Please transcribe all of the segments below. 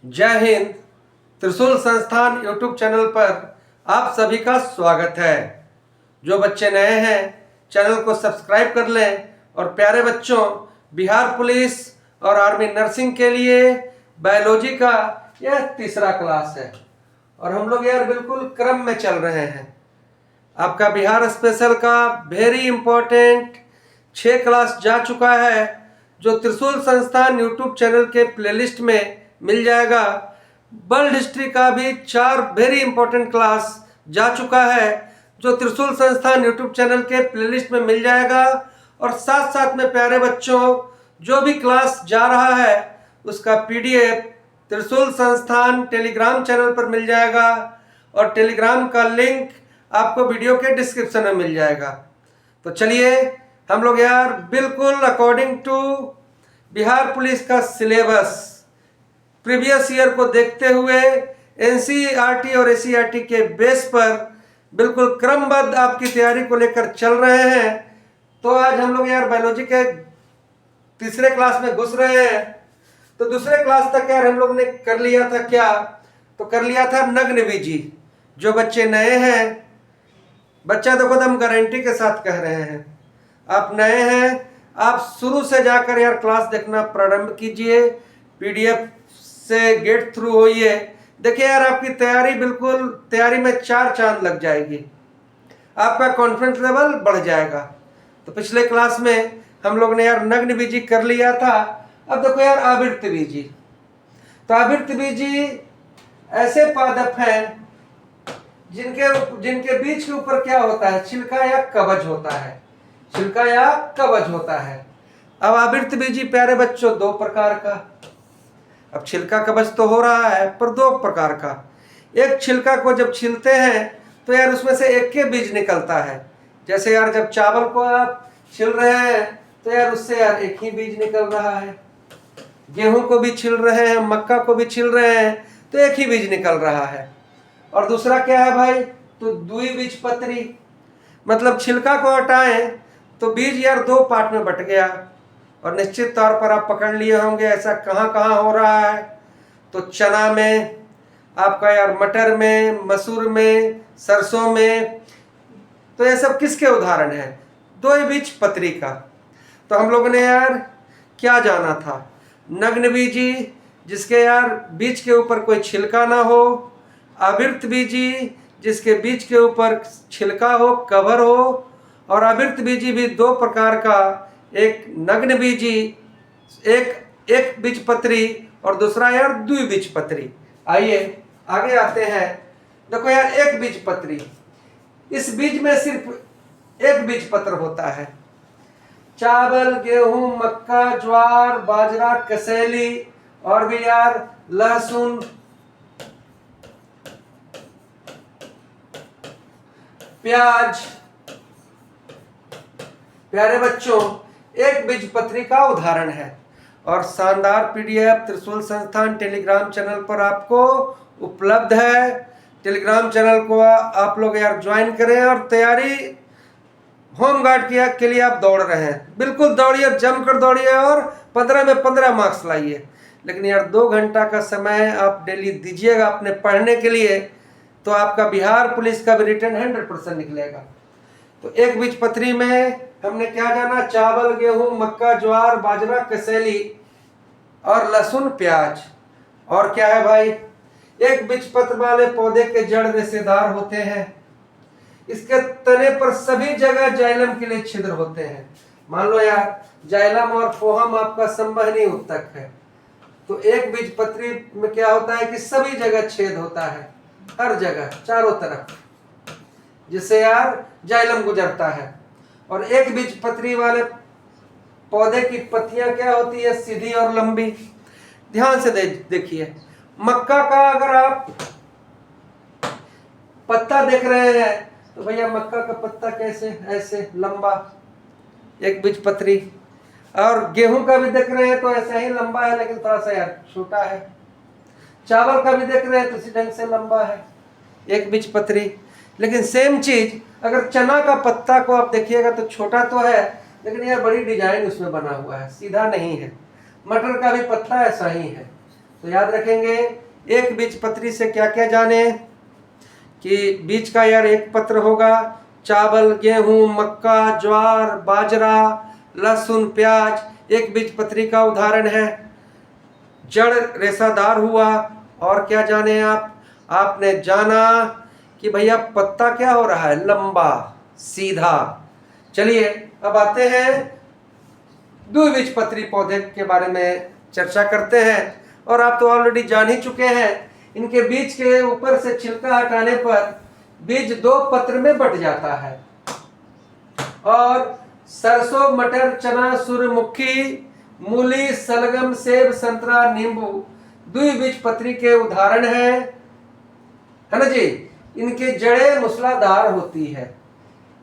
जय हिंद। त्रिशूल संस्थान यूट्यूब चैनल पर आप सभी का स्वागत है। जो बच्चे नए हैं चैनल को सब्सक्राइब कर लें। और प्यारे बच्चों, बिहार पुलिस और आर्मी नर्सिंग के लिए बायोलॉजी का यह तीसरा क्लास है और हम लोग यार बिल्कुल क्रम में चल रहे हैं। आपका बिहार स्पेशल का वेरी इंपॉर्टेंट 6 क्लास जा चुका है जो त्रिशूल संस्थान यूट्यूब चैनल के प्लेलिस्ट में मिल जाएगा। वर्ल्ड हिस्ट्री का भी 4 वेरी इंपॉर्टेंट क्लास जा चुका है जो त्रिशूल संस्थान यूट्यूब चैनल के प्लेलिस्ट में मिल जाएगा। और साथ साथ में प्यारे बच्चों, जो भी क्लास जा रहा है उसका पीडीएफ त्रिशूल संस्थान टेलीग्राम चैनल पर मिल जाएगा और टेलीग्राम का लिंक आपको वीडियो के डिस्क्रिप्शन में मिल जाएगा। तो चलिए हम लोग यार बिल्कुल अकॉर्डिंग टू बिहार पुलिस का सिलेबस प्रीवियस ईयर को देखते हुए एनसीईआरटी और एसईआरटी के बेस पर बिल्कुल क्रमबद्ध आपकी तैयारी को लेकर चल रहे हैं। तो आज हम लोग यार बायोलॉजी के तीसरे क्लास में घुस रहे हैं। तो दूसरे क्लास तक यार हम लोग ने कर लिया था क्या, तो कर लिया था नग्न बीजी। जो बच्चे नए हैं, बच्चा देखो तो हम गारंटी के साथ कह रहे हैं, आप नए हैं, आप शुरू से जाकर यार क्लास देखना प्रारंभ कीजिए, पीडीएफ से गेट थ्रू होइए। देखिए यार आपकी तैयारी बिल्कुल तैयारी में 4 चांद लग जाएगी, आपका कॉन्फिडेंस लेवल बढ़ जाएगा। तो पिछले क्लास में हम लोग ने यार नग्न बीजी कर लिया था। अब देखो यार आवृत्त बीजी। तो आवृत्त बीजी ऐसे पादप हैं जिनके बीच के ऊपर क्या होता है, छिलका या कवच होता है, छिलका या कवच होता है। अब आवृत्त बीजी प्यारे बच्चों 2 प्रकार का, अब छिलका कवच तो हो रहा है पर 2 प्रकार का। एक छिलका को जब छीलते हैं तो यार उसमें से एक के बीज निकलता है। जैसे यार जब चावल को आप छील रहे हैं तो यार उससे यार एक ही बीज निकल रहा है, गेहूं को भी छील रहे हैं, मक्का को भी छील रहे हैं तो एक ही बीज निकल रहा है। और दूसरा क्या है भाई, तो द्विबीजपत्री, मतलब छिलका को हटाएं तो बीज यार 2 पार्ट में बट गया। और निश्चित तौर पर आप पकड़ लिए होंगे ऐसा कहाँ कहाँ हो रहा है, तो चना में, आपका यार मटर में, मसूर में, सरसों में। तो ये सब किसके उदाहरण हैं, द्विबीजपत्री का। तो हम लोगों ने यार क्या जाना था, नग्न बीजी जिसके यार बीज के ऊपर कोई छिलका ना हो, आवृत्त बीजी जिसके बीज के ऊपर छिलका हो, कवर हो। और आवृत्त बीजी भी 2 प्रकार का, एक नग्न बीजी, एक बीजपत्री और दूसरा यार द्विबीजपत्री। आइए आगे आते हैं। देखो यार एक बीजपत्री, इस बीज में सिर्फ एक बीजपत्र होता है। चावल, गेहूं, मक्का, ज्वार, बाजरा, कसेली और भी यार लहसुन, प्याज, प्यारे बच्चों एक बीजपत्री का उदाहरण है। और शानदार पीडीएफ त्रिशूल संस्थान टेलीग्राम चैनल पर आपको उपलब्ध है। टेलीग्राम चैनल को आप लोग यार ज्वाइन करें और तैयारी होमगार्ड के लिए आप दौड़ रहे हैं, बिल्कुल दौड़िए, जमकर दौड़िए और 15 में 15 मार्क्स लाइए। लेकिन यार 2 घंटा का समय आप डेली दीजिएगा अपने पढ़ने के लिए, तो आपका बिहार पुलिस का भी रिटर्न 100% निकलेगा। तो एक बीजपत्री में हमने क्या जाना, चावल, गेहूं, मक्का, ज्वार, बाजरा, कसेली और लहसुन, प्याज। और क्या है भाई, एक बीजपत्र वाले पौधे के जड़ रेशेदार होते हैं, इसके तने पर सभी जगह जाइलम के लिए छिद्र होते हैं। मान लो यार जाइलम और फोहम आपका संवहनी ऊतक है, तो एक बीजपत्री में क्या होता है कि सभी जगह छेद होता है, हर जगह चारों तरफ, जिससे यार जाइलम गुजरता है। और एक बीजपत्री वाले पौधे की पत्तियां क्या होती है, सीधी और लंबी। ध्यान से देखिए, मक्का का अगर आप पत्ता देख रहे हैं तो भैया मक्का का पत्ता कैसे, ऐसे लंबा, एक बीजपत्री। और गेहूं का भी देख रहे हैं तो ऐसा ही लंबा है लेकिन थोड़ा सा यार छोटा है। चावल का भी देख रहे हैं तो इसी ढंग से लंबा है, एक बीजपत्री। लेकिन सेम चीज अगर चना का पत्ता को आप देखिएगा तो छोटा तो है लेकिन यार बड़ी डिजाइन उसमें बना हुआ है, सीधा नहीं है। मटर का भी पत्ता ऐसा ही है, तो याद रखेंगे एक बीजपत्री से क्या क्या जाने कि बीज का यार एक पत्र होगा, चावल, गेहूं, मक्का, ज्वार, बाजरा, लहसुन, प्याज एक बीजपत्री का उदाहरण है। जड़ रेसादार हुआ। और क्या जाने आपने जाना कि भैया पत्ता क्या हो रहा है, लंबा सीधा। चलिए अब आते हैं द्विबीजपत्री पौधे के बारे में चर्चा करते हैं। और आप तो ऑलरेडी जान ही चुके हैं, इनके बीज के ऊपर से छिलका हटाने पर बीज दो पत्र में बट जाता है। और सरसों, मटर, चना, सूर्यमुखी, मूली, सलगम, सेब, संतरा, नींबू द्विबीजपत्री के उदाहरण है ना जी। इनकी जड़ें मूसलाधार होती है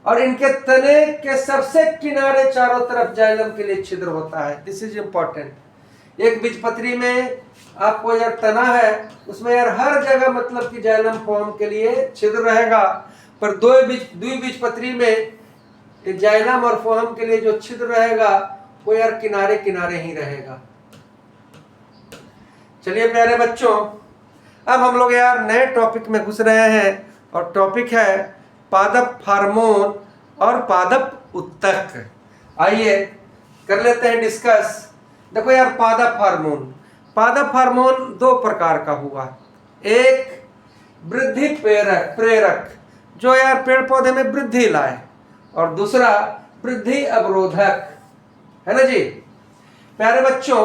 और इनके तने के सबसे किनारे चारों तरफ जाइलम के लिए छिद्र होता है। This is important. एक बीजपत्री में आपको यार तना है, उसमें यार हर जगह मतलब कि जाइलम फॉर्म के लिए छिद्र रहेगा, पर द्विबीजपत्री में जाइलम और फोहम के लिए जो छिद्र रहेगा वो यार किनारे किनारे ही रहेगा। चलिए प्यारे बच्चों, अब हम लोग यार नए टॉपिक में घुस रहे हैं और टॉपिक है पादप हार्मोन और पादप उत्तक। आइए कर लेते हैं डिस्कस। देखो यार पादप हार्मोन दो प्रकार का हुआ। एक वृद्धि प्रेरक जो यार पेड़ पौधे में वृद्धि लाए, और दूसरा वृद्धि अवरोधक, है ना जी। प्यारे बच्चों,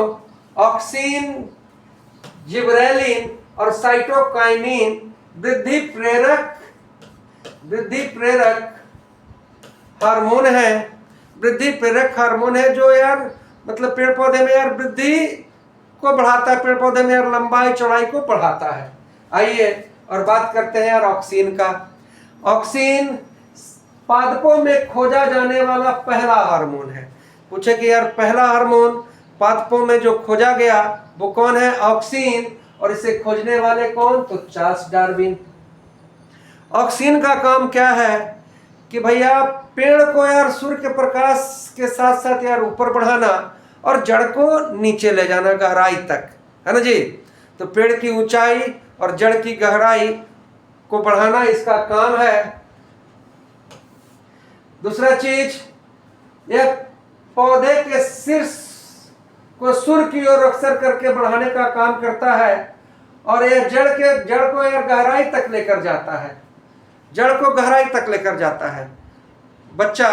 ऑक्सिन, जिबरेलिन और साइटोकाइनिन वृद्धि प्रेरक हार्मोन है। वृद्धि प्रेरक हार्मोन है जो यार मतलब पेड़ पौधे में यार वृद्धि को बढ़ाता है, पेड़ पौधे में यार लंबाई चौड़ाई को बढ़ाता है। आइए और बात करते हैं यार ऑक्सिन का। ऑक्सिन पादपों में खोजा जाने वाला पहला हार्मोन है। पूछे कि यार पहला हार्मोन पादपों में जो खोजा गया वो कौन है, ऑक्सिन। और इसे खोजने वाले कौन, तो चार्ल्स डार्विन। ऑक्सिन का काम क्या है कि भैया पेड़ को यार सूर्य के प्रकाश के साथ साथ यार ऊपर बढ़ाना और जड़ को नीचे ले जाना गहराई तक, है ना जी। तो पेड़ की ऊंचाई और जड़ की गहराई को बढ़ाना इसका काम है। दूसरा चीज, यह पौधे के शीर्ष को सूर्य की ओर अक्सर करके बढ़ाने का काम करता है और यह जड़ को यार गहराई तक लेकर जाता है, जड़ को गहराई तक लेकर जाता है। बच्चा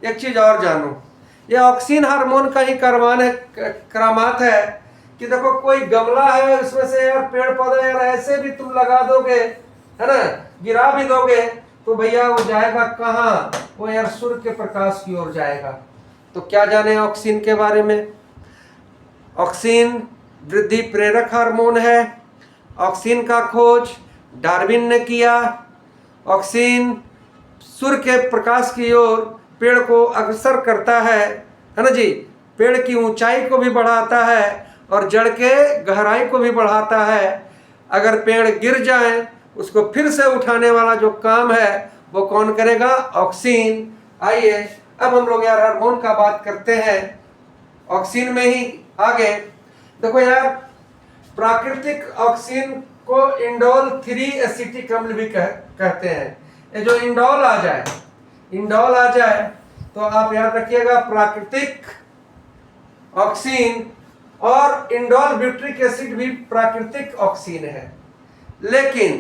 एक चीज और जानो, यह ऑक्सिन हार्मोन का ही करामात है कि देखो कोई गमला है, उसमें से यार पेड़ पौधा यार ऐसे भी तुम लगा दोगे, है ना, गिरा भी दोगे तो भैया वो जाएगा कहाँ, वो यार सूर्य के प्रकाश की ओर जाएगा। तो क्या जाने ऑक्सिन के बारे में। ऑक्सिन वृद्धि प्रेरक हार्मोन है। ऑक्सिन का खोज डार्विन ने किया। ऑक्सिन सूर्य के प्रकाश की ओर पेड़ को अग्रसर करता है ना जी। पेड़ की ऊंचाई को भी बढ़ाता है और जड़ के गहराई को भी बढ़ाता है। अगर पेड़ गिर जाए उसको फिर से उठाने वाला जो काम है वो कौन करेगा, ऑक्सिन। आइए अब हम लोग यार हार्मोन का बात करते हैं ऑक्सिन में ही आगे। देखो यार प्राकृतिक ऑक्सिन को इंडोल 3 एसिटिक अम्ल भी कहते हैं। ये जो इंडोल आ जाए तो आप याद रखिएगा प्राकृतिक ऑक्सिन, और इंडोल ब्यूट्रिक एसिड भी प्राकृतिक ऑक्सिन है। लेकिन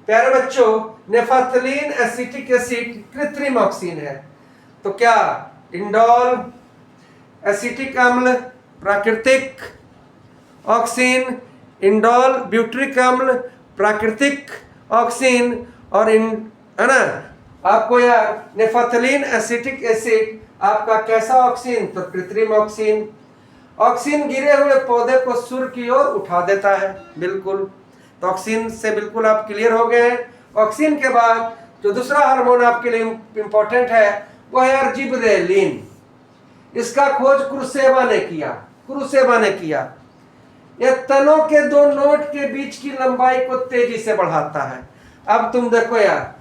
प्यारे बच्चों, नेफाथलीन एसिटिक एसिड कृत्रिम ऑक्सिन है। तो क्या इंडोल एसिटिक अम्ल प्राकृतिक ऑक्सिन, इंडोल ब्यूट्रिक अम्ल प्राकृतिक ऑक्सिन, और है ना आपको यार नेफाथलीन एसिटिक एसिड आपका कैसा ऑक्सिन, तो कृत्रिम ऑक्सिन। ऑक्सिन गिरे हुए पौधे को सूर्य की ओर उठा देता है, बिल्कुल। तो ऑक्सिन से बिल्कुल आप क्लियर हो गए। ऑक्सिन के बाद जो दूसरा हार्मोन आपके लिए इंपॉर्टेंट है वो है यार जिबरेलिन। इसका खोज क्रुसेवा ने किया। यह तनों के दो नोड के बीच की लंबाई को तेजी से बढ़ाता है। अब तुम देखो यार,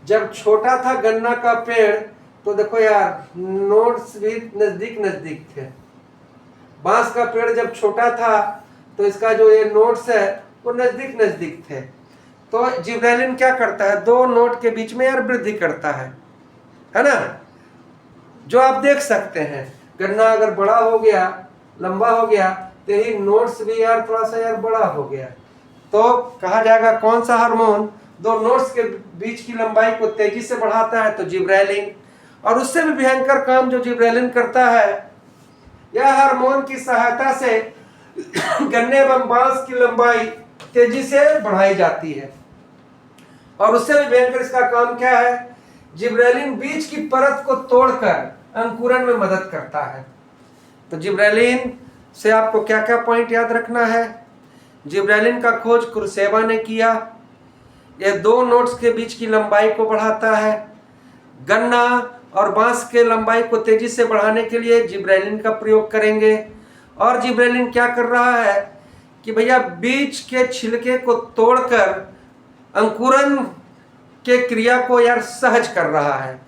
जब छोटा था गन्ना का पेड़ तो देखो यार नोड्स भी नजदीक थे। बांस का पेड़ जब छोटा था तो इसका जो ये नोड्स है वो नजदीक नजदीक थे। तो जिब्रेलिन क्या करता है, दो नोड के बीच में यार वृद्धि करता है ना, जो आप देख सकते हैं। गन्ना अगर बड़ा हो गया, लंबा हो गया, तो यही नोड्स भी यार थोड़ा सा यार बड़ा हो गया। तो कहा जाएगा कौन सा हार्मोन दो नोड्स के बीच की लंबाई को तेजी से बढ़ाता है, तो जिब्रेलिन। और उससे भी भयंकर काम जो जिब्रेलिन करता है, यह हार्मोन की सहायता से गन्ने एवं बांस की लंबाई तेजी से बढ़ाई जाती है। और उससे भी भयंकर इसका काम क्या है, जिब्रेलिन बीज की परत को तोड़कर अंकुरण में मदद करता है। तो जिब्रेलिन से आपको क्या क्या पॉइंट याद रखना है। जिब्रेलिन का खोज कुर्सेवा ने किया। यह दो नोड्स के बीच की लंबाई को बढ़ाता है। गन्ना और बांस के लंबाई को तेजी से बढ़ाने के लिए जिब्रेलिन का प्रयोग करेंगे। और जिब्रेलिन क्या कर रहा है कि भैया बीज के छिलके को तोड़कर अंकुरण के क्रिया को यार सहज कर रहा है।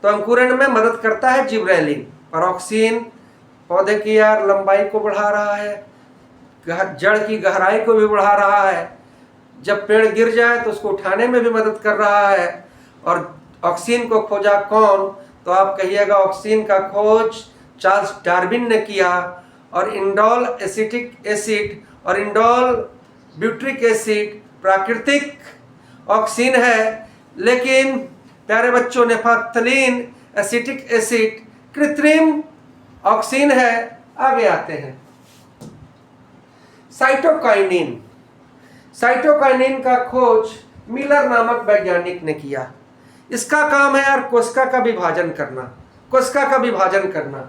तो अंकुरण में मदद करता है जिब्रेलिन। और ऑक्सिन पौधे की यार लंबाई को बढ़ा रहा है, जड़ की गहराई को भी बढ़ा रहा है। जब पेड़ गिर जाए तो उसको उठाने में भी मदद कर रहा है। और ऑक्सिन को खोजा कौन, तो आप कहिएगा ऑक्सिन का खोज चार्ल्स डार्विन ने किया। और इंडोल एसिटिक एसिड और इंडोल ब्यूट्रिक एसिड प्राकृतिक ऑक्सिन है, लेकिन प्यारे बच्चों नेफाथलीन एसिटिक एसिड कृत्रिम ऑक्सिन है। आगे आते हैं साइटोकाइनिन। साइटोकाइनिन का खोज मिलर नामक वैज्ञानिक ने किया। इसका काम है यार कोशिका का विभाजन करना, कोशिका का विभाजन करना।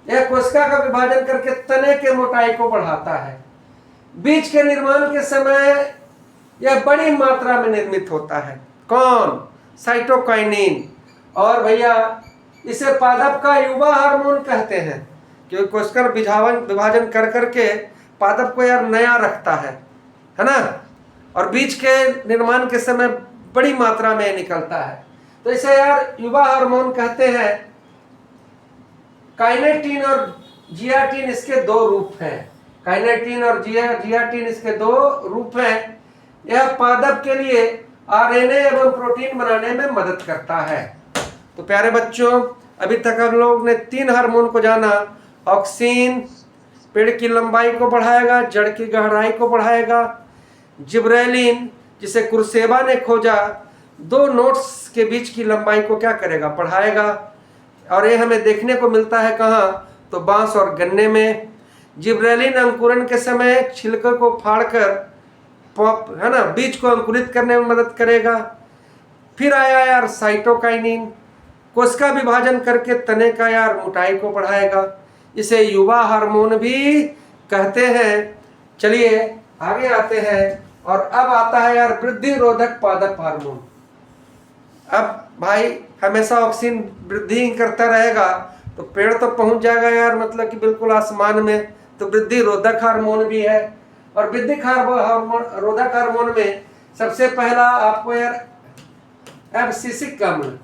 यह कोशिका का विभाजन करके तने के मोटाई को बढ़ाता है। बीज के निर्माण के समय यह बड़ी मात्रा में निर्मित होता है। कौन, साइटोकाइनिन। और भैया इसे पादप का युवा हार्मोन कहते हैं, क्योंकि कोशिका विभाजन कर करके पादप को यार नया रखता है ना। और बीज के निर्माण के समय बड़ी मात्रा में निकलता है, तो इसे यार युवा हार्मोन कहते हैं। काइनेटिन और जियाटिन इसके दो रूप हैं। काइनेटिन और जियाटिन इसके दो रूप हैं। यह पादप के लिए आरएनए एवं प्रोटीन बनाने में मदद करता है। तो प्यारे बच्चों, अभी तक हम लोग ने 3 हार्मोन को जाना। ऑक्सिन पेड़ की लंबाई को बढ़ाएगा, जड़ की गहराई को बढ़ाएगा। जिब्रेलिन जिसे कुर्सेवा ने खोजा, दो नोड्स के बीच की लंबाई को क्या करेगा, बढ़ाएगा। और ये हमें देखने को मिलता है कहाँ, तो बांस और गन्ने में। जिब्रेलिन अंकुरण के समय छिलके को फाड़कर है ना बीज को अंकुरित करने में मदद करेगा। फिर आया यार साइटोकाइनिन, कोशिका विभाजन करके तने का यार मोटाई को बढ़ाएगा। इसे युवा हार्मोन भी कहते हैं। चलिए आगे आते हैं। और अब आता है यार वृद्धि रोधक पादप हार्मोन। अब भाई हमेशा ऑक्सीजन वृद्धि ही करता रहेगा तो पेड़ तो पहुंच जाएगा यार, मतलब कि बिल्कुल आसमान में। तो वृद्धि रोधक हार्मोन भी है। और वृद्धि रोधक हार्मोन में सबसे पहला आपको यार एब्सिसिक अम्ल,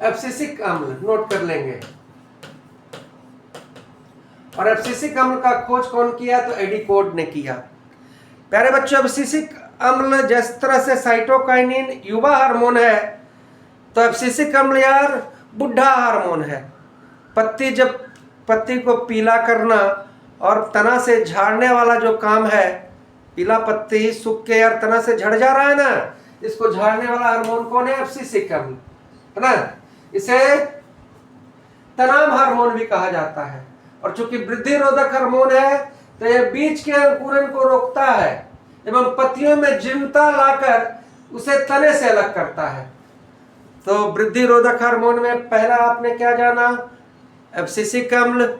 एब्सिसिक अम्ल नोट कर लेंगे। और एब्सिसिक अम्ल का खोज कौन किया, तो एडिकोड ने किया। प्यारे बच्चों, एब्सिसिक अम्ल जिस तरह से साइटोकाइनिन युवा हार्मोन है, तो एब्सिसिक अम्ल यार बुढ़ा हार्मोन है। पत्ती को पीला करना और तना से झाड़ने वाला जो काम है, पीला पत्ती सूख के यार तना से झड़ जा रहा है ना, इसको झाड़ने वाला हार्मोन कौन है, एब्सिसिक अम्ल है ना। इसे तनाव हार्मोन भी कहा जाता है। और चूंकि वृद्धि रोधक हार्मोन है, तो यह बीज के अंकुरण को रोकता है एवं पत्तियों में जीवता लाकर उसे तने से अलग करता है। तो वृद्धि रोधक हार्मोन में पहला आपने क्या जाना, एब्सिसिक अम्ल।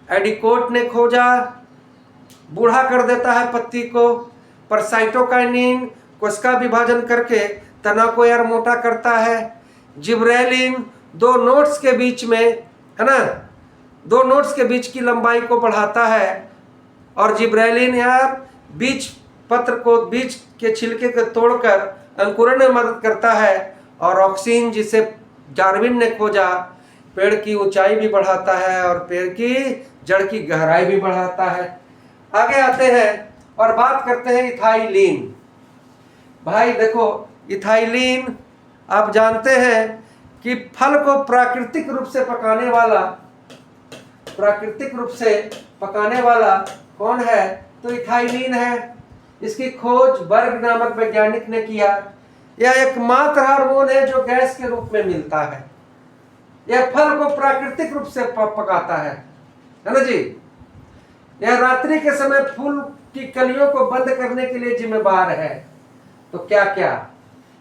एडिकोट ने खोजा, बूढ़ा कर देता है पत्ती को। पर साइटोकाइनिन कोशिका विभाजन करके तना को यार मोटा करता है। जिब्रेलिन दो नोड्स के बीच में है ना, दो नोड्स के बीच की लंबाई को बढ़ाता है। और जिब्रेलिन यार बीज पत्र को, बीज के छिलके को तोड़कर अंकुरण में मदद करता है। और ऑक्सिन जिसे डार्विन ने खोजा, पेड़ की ऊंचाई भी बढ़ाता है और पेड़ की जड़ की गहराई भी बढ़ाता है। आगे आते हैं और बात करते हैं इथाइलिन। भाई देखो, इथाइलिन आप जानते हैं कि फल को प्राकृतिक रूप से पकाने वाला कौन है? तो इथाइलिन है। इसकी खोज बर्ग नामक वैज्ञानिक ने किया। यह एकमात्र हार्मोन है जो गैस के रूप में मिलता है। यह फल को प्राकृतिक रूप से पकाता है ना जी। यह रात्रि के समय फूल की कलियों को बंद करने के लिए जिम्मेदार है। तो क्या क्या?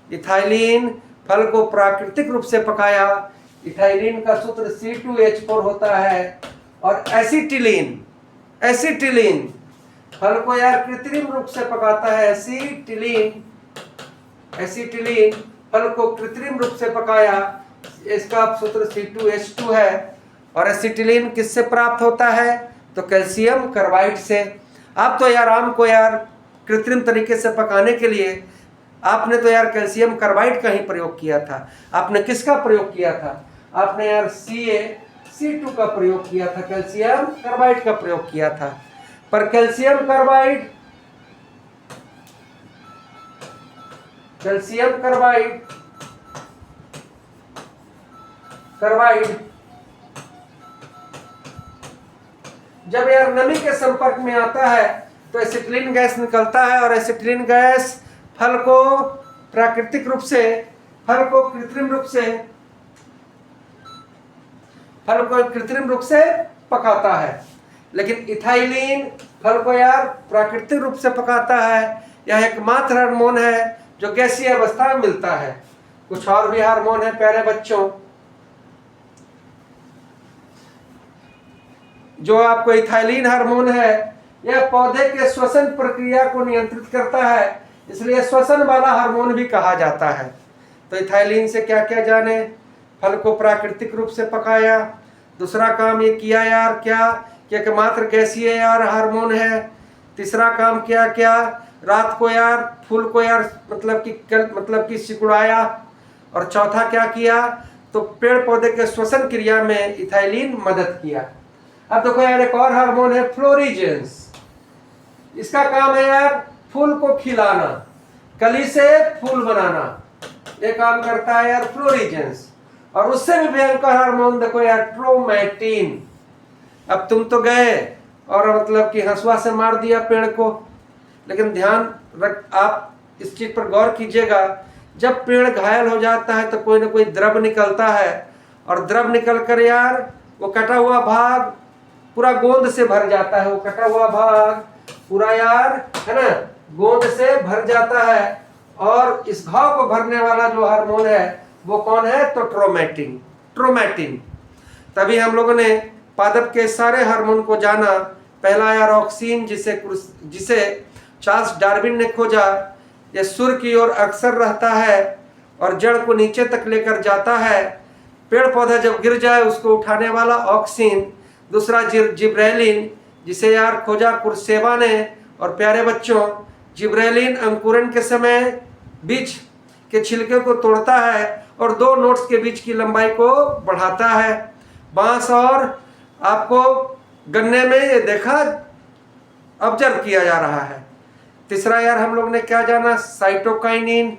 इथाइलिन फल को प्राकृतिक रूप से पकाया। इथाइलिन का सूत्र C2H4 होता है। और एसिटिलीन फल को यार कृत्रिम रूप से पकाता है। एसिटिलीन फल को कृत्रिम रूप से पकाया, इसका सूत्र C2H2 है। और एसिटिलीन किससे प्राप्त होता है? तो कैल्शियम कार्बाइड से। आप तो यार आम को यार कृत्रिम तरीके से पकाने के लिए आपने तो यार कैल्शियम कार्बाइड का ही प्रयोग किया था। आपने किसका प्रयोग किया था? आपने यार CaC2 का प्रयोग किया था, कैल्शियम कार्बाइड का प्रयोग किया था। पर कैल्शियम कार्बाइड जब यार नमी के संपर्क में आता है तो एसिटिलीन गैस निकलता है। और एसिटिलीन गैस फल को कृत्रिम रूप से पकाता है। लेकिन इथाइलिन फल को यार प्राकृतिक रूप से पकाता है। यह एकमात्र हार्मोन है जो गैसीय अवस्था में मिलता है। कुछ और भी हार्मोन है प्यारे बच्चों जो आपको इथाइलिन हार्मोन है, यह पौधे के श्वसन प्रक्रिया को नियंत्रित करता है, इसलिए श्वसन वाला हार्मोन भी कहा जाता है। तो इथाइलिन से क्या क्या जाने? फल को प्राकृतिक रूप से पकाया। दूसरा काम ये किया यार क्या कि एकमात्र गैसीय यार हार्मोन है। तीसरा काम क्या क्या? रात को यार फूल को यार मतलब कि सिकुड़ाया। और चौथा क्या किया? तो पेड़ पौधे के श्वसन क्रिया में इथाइलिन मदद किया। अब देखो यार एक और हार्मोन है फ्लोरीजेंस। इसका काम है यार फूल को खिलाना, कली से फूल बनाना, ये काम करता है यार फ्लोरीजेंस। और उससे भी भयंकर हार्मोन देखो यार ट्रोमेटिन। अब तुम तो गए और मतलब कि हंसुआ से मार दिया पेड़ को, लेकिन ध्यान रख, आप इस चीज पर गौर कीजिएगा, जब पेड़ घायल हो जाता है तो कोई ना कोई द्रव निकलता है। और द्रव निकल कर यार वो कटा हुआ भाग पूरा गोंद से भर जाता है। वो कटा हुआ भाग पूरा यार है ना गोंद से भर जाता है। और इस घाव को भरने वाला जो हार्मोन है वो कौन है? तो ट्रोमेटिन। तभी हम लोगों ने पादप के सारे हार्मोन को जाना। पहला यार ऑक्सीन, जिसे चार्ल्स डार्विन ने खोजा। यह सुर की ओर अक्सर रहता है और जड़ को नीचे तक लेकर जाता है। पेड़ पौधा जब गिर जाए उसको उठाने वाला ऑक्सीन। दूसरा जिब्रेलिन, जिसे यार खोजा कुर्सेवा ने। और प्यारे बच्चों, जिब्रेलिन अंकुरण के समय बीज के छिलके को तोड़ता है और दो नोट्स के बीच की लंबाई को बढ़ाता है। बांस और आपको गन्ने में ये देखा ऑब्जर्व किया जा रहा है। तीसरा यार हम लोग ने क्या जाना? साइटोकाइनिन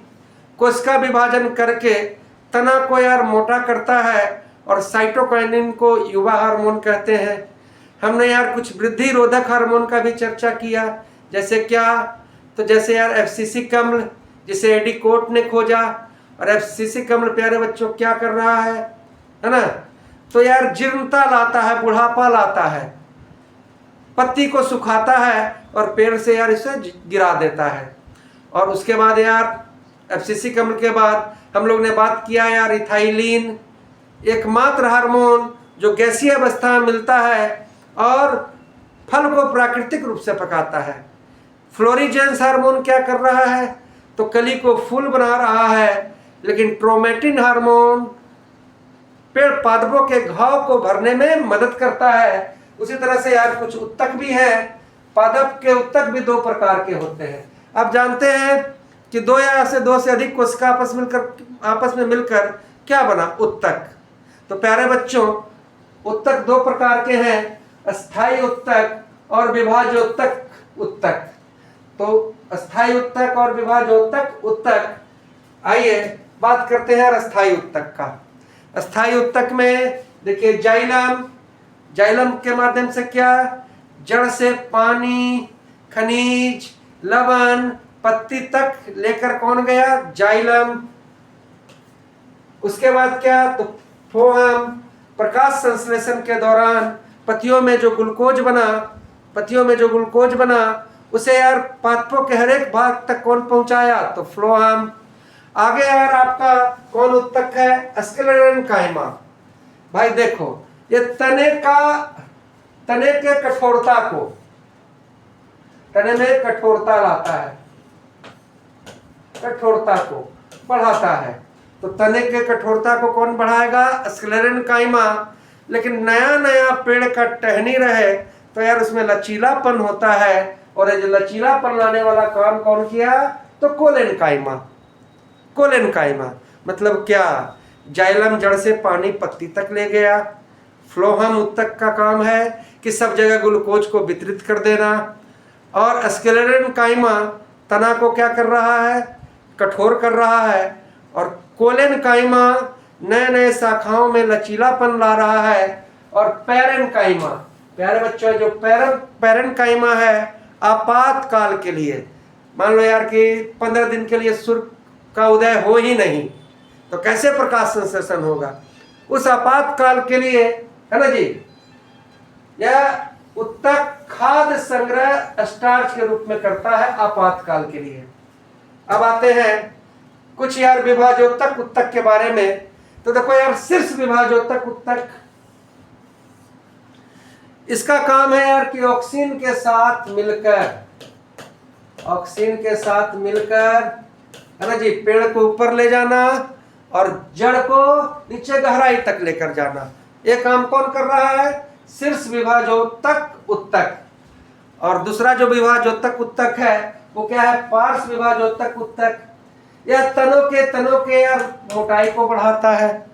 कोशिका विभाजन करके तना को यार मोटा करता है। और साइटोकाइनिन को युवा हार्मोन कहते हैं। हमने यार कुछ वृद्धि रोधक हार्मोन का भी चर्चा किया। जैसे क्या? तो जैसे यार FCC कम्ल, जिसे एडी कोट ने खोजा। और FCC कम्ल प्यारे बच्चों क्या कर रहा है ना? तो यार जीर्णता लाता है, बुढ़ापा लाता है, पत्ती को सुखाता है और पेड़ से यार इसे गिरा देता है। और उसके बाद यार FCC कम्ल के बाद हम लोग ने बात किया यार इथाइलिन, एकमात्र हार्मोन जो गैसीय अवस्था में मिलता है और फल को प्राकृतिक रूप से पकाता है। फ्लोरीजेंस हार्मोन क्या कर रहा है? तो कली को फूल बना रहा है। लेकिन ट्रोमेटिन हार्मोन पेड़ पादपों के घाव को भरने में मदद करता है। उसी तरह से यार कुछ उत्तक भी है। पादप के उत्तक भी दो प्रकार के होते हैं। आप जानते हैं कि दो से अधिक कोशिका आपस में मिलकर क्या बना? उत्तक। तो प्यारे बच्चों, उत्तक दो प्रकार के हैं, अस्थाई उत्तक और विभाज्योत्तक उत्तक। तो अस्थाई उत्तक और विभाज्योत्तक उत्तक, आइए बात करते हैं अस्थाई उत्तक का। अस्थाई उत्तक में देखिए जाइलम के माध्यम से क्या, जड़ से पानी, खनिज, लवण, पत्ती तक लेकर कौन गया, जाइलम। उसके बाद क्या, तो फ्लोएम, प्रकाश संश्लेषण के दौरान पत्तियों में जो ग्लूकोज बना उसे यार पादपों के हर एक भाग तक कौन पहुंचाया, तो फ्लोएम। आगे यार आपका कौन उत्तक है, स्क्लेरेन्काइमा। भाई देखो, ये तने के कठोरता को, तने में कठोरता लाता है, कठोरता को बढ़ाता है। तो तने के कठोरता को कौन बढ़ाएगा, स्क्लेरेन्काइमा। लेकिन नया पेड़ का टहनी रहे तो यार उसमें लचीलापन होता है, और ये जो लचीलापन लाने वाला काम कौन किया, तो कोलेनकाइमा। कोलेनकाइमा मतलब क्या, जाइलम जड़ से पानी पत्ती तक ले गया। फ्लोएम उत्तक का काम है कि सब जगह ग्लूकोज को वितरित कर देना, और स्क्लेरेन्काइमा तना को क्या कर रहा है, कठोर कर रहा है। और कोलेनकाइमा नए शाखाओं में लचीलापन ला रहा है। और पैरेन्काइमा, प्यारे बच्चों, जो पैरेन्काइमा है आपातकाल के लिए, मान लो यार कि 15 दिन के लिए सूर्य का उदय हो ही नहीं, तो कैसे प्रकाश संश्लेषण होगा, उस आपातकाल के लिए, है ना जी। यह उत्तक खाद्य संग्रह स्टार्च के रूप में करता है आपातकाल के लिए। अब आते हैं कुछ यार विभाज्योत्तक उत्तक के बारे में। तो देखो यार, शीर्ष विभाज्योत्तक उत्तक, इसका काम है यार कि ऑक्सीन के साथ मिलकर, है ना जी, पेड़ को ऊपर ले जाना और जड़ को नीचे गहराई तक लेकर जाना। ये काम कौन कर रहा है, शीर्ष विभाज्योत्तक उत्तक। और दूसरा जो विभाज्योत्तक उत्तक है वो क्या है, पार्श्व विभाज्योत्तक उत्तक। यह तनों के यार मोटाई को बढ़ाता है।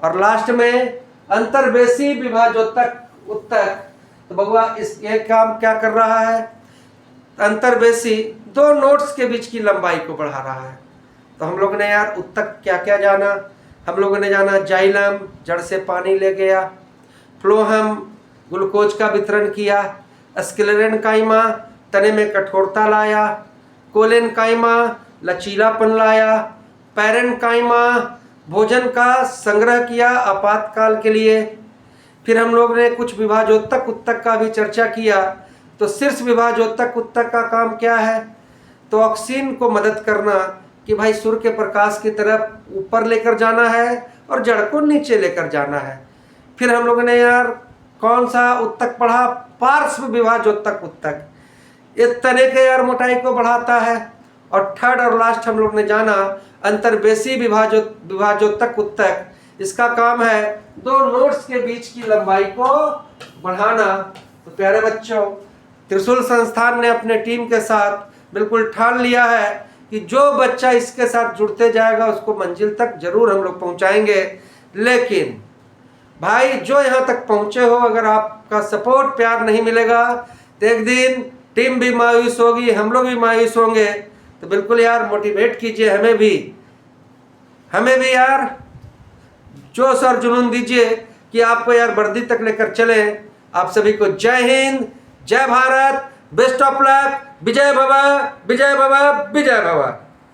और लास्ट में अंतर्वेशी विभाज्योत्तक उत्तक। तो बबुआ ये काम क्या कर रहा है, अंतर्वेशी दो नोड्स के बीच की लंबाई को बढ़ा रहा है। तो हम लोगों ने यार उत्तक क्या क्या जाना, हम लोगों ने जाना जाइलम जड़ से पानी ले गया, फ्लोएम ग्लूकोज का वितरण किया, स्क्लेरेन्काइमा तने में कठोरता लाया, कोलेनकाइमा लचीलापन लाया, पैरेन्काइमा भोजन का संग्रह किया आपातकाल के लिए। फिर हम लोग ने कुछ विभाज्योत्तक उत्तक का भी चर्चा किया। तो शीर्ष विभाज्योत्तक उत्तक का काम क्या है, तो ऑक्सीन को मदद करना कि भाई सूर्य के प्रकाश की तरफ ऊपर लेकर जाना है और जड़ को नीचे लेकर जाना है। फिर हम लोगों ने यार कौन सा उत्तक पढ़ा, पार्श्व विभाज्योत्तक उत्तक, ये तने के यार मोटाई को बढ़ाता है। और थर्ड और लास्ट हम लोग ने जाना अंतर्वेशी विभाज्योत्तक उत्तक, इसका काम है दो नोड्स के बीच की लंबाई को बढ़ाना। तो प्यारे बच्चों, त्रिशूल संस्थान ने अपने टीम के साथ बिल्कुल ठान लिया है कि जो बच्चा इसके साथ जुड़ते जाएगा उसको मंजिल तक जरूर हम लोग पहुंचाएंगे। लेकिन भाई जो यहाँ तक पहुंचे हो, अगर आपका सपोर्ट प्यार नहीं मिलेगा तो एक दिन टीम भी मायूस होगी, हम लोग भी मायूस होंगे। तो बिल्कुल यार मोटिवेट कीजिए हमें भी यार जोश और जुनून दीजिए कि आपको यार वर्दी तक लेकर चले। आप सभी को जय हिंद, जय भारत, बेस्ट ऑफ लक, विजय भव, विजय भव, विजय भव।